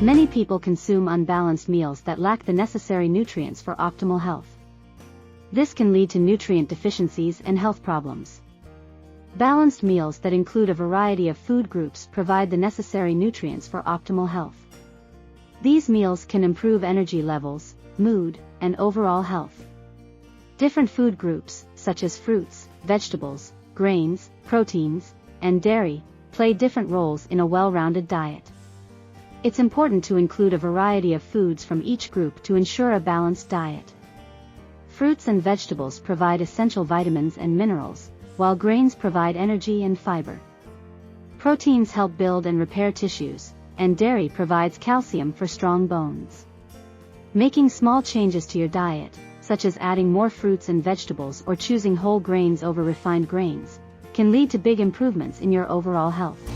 Many people consume unbalanced meals that lack the necessary nutrients for optimal health. This can lead to nutrient deficiencies and health problems. Balanced meals that include a variety of food groups provide the necessary nutrients for optimal health. These meals can improve energy levels, mood, and overall health. Different food groups, such as fruits, vegetables, grains, proteins, and dairy, play different roles in a well-rounded diet. It's important to include a variety of foods from each group to ensure a balanced diet. Fruits and vegetables provide essential vitamins and minerals, while grains provide energy and fiber. Proteins help build and repair tissues, and dairy provides calcium for strong bones. Making small changes to your diet, such as adding more fruits and vegetables or choosing whole grains over refined grains, can lead to big improvements in your overall health.